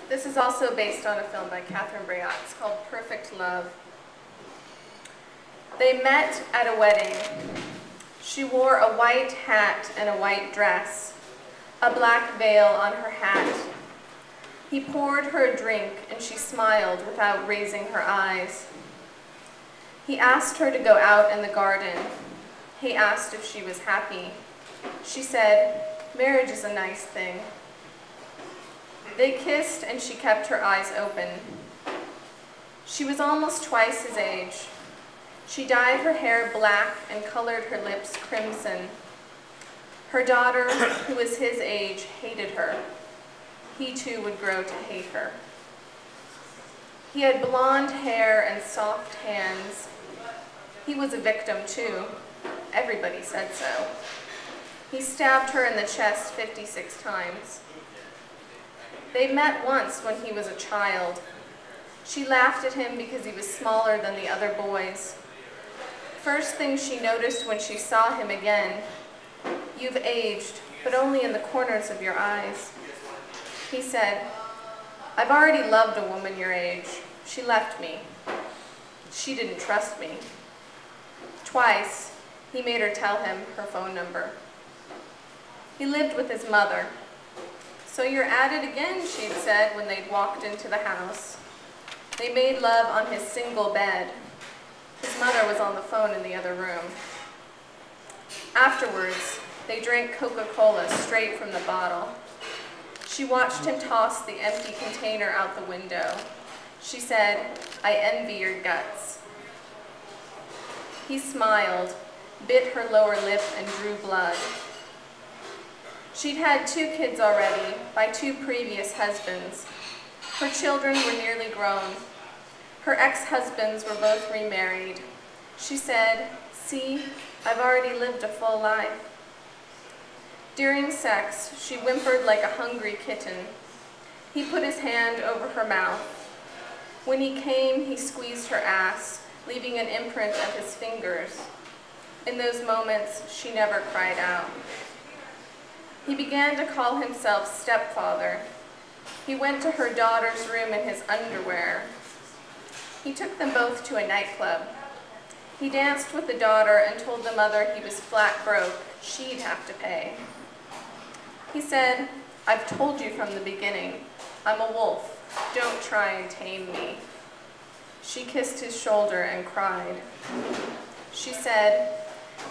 This is also based on a film by Catherine Breillat. It's called Perfect Love. They met at a wedding. She wore a white hat and a white dress, a black veil on her hat. He poured her a drink and she smiled without raising her eyes. He asked her to go out in the garden. He asked if she was happy. She said, "Marriage is a nice thing." They kissed and she kept her eyes open. She was almost twice his age. She dyed her hair black and colored her lips crimson. Her daughter, who was his age, hated her. He too would grow to hate her. He had blonde hair and soft hands. He was a victim too. Everybody said so. He stabbed her in the chest 56 times. They met once when he was a child. She laughed at him because he was smaller than the other boys. First thing she noticed when she saw him again, "You've aged, but only in the corners of your eyes." He said, "I've already loved a woman your age. She left me. She didn't trust me." Twice, he made her tell him her phone number. He lived with his mother. "So you're at it again," she'd said when they'd walked into the house. They made love on his single bed. His mother was on the phone in the other room. Afterwards, they drank Coca-Cola straight from the bottle. She watched him toss the empty container out the window. She said, "I envy your guts." He smiled, bit her lower lip, and drew blood. She'd had 2 kids already by 2 previous husbands. Her children were nearly grown. Her ex-husbands were both remarried. She said, "See, I've already lived a full life." During sex, she whimpered like a hungry kitten. He put his hand over her mouth. When he came, he squeezed her ass, leaving an imprint of his fingers. In those moments, she never cried out. He began to call himself stepfather. He went to her daughter's room in his underwear. He took them both to a nightclub. He danced with the daughter and told the mother he was flat broke. She'd have to pay. He said, "I've told you from the beginning, I'm a wolf. Don't try and tame me." She kissed his shoulder and cried. She said,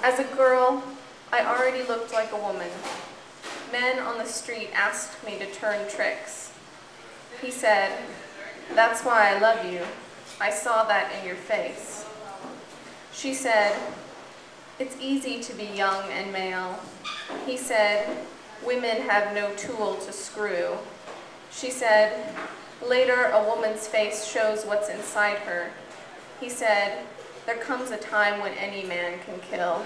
"As a girl, I already looked like a woman. Men on the street asked me to turn tricks." He said, "That's why I love you. I saw that in your face." She said, "It's easy to be young and male." He said, "Women have no tool to screw." She said, "Later a woman's face shows what's inside her." He said, "There comes a time when any man can kill."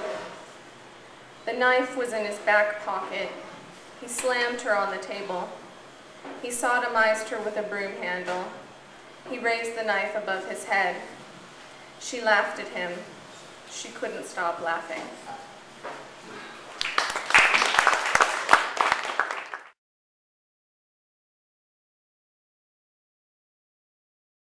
The knife was in his back pocket. He slammed her on the table. He sodomized her with a broom handle. He raised the knife above his head. She laughed at him. She couldn't stop laughing.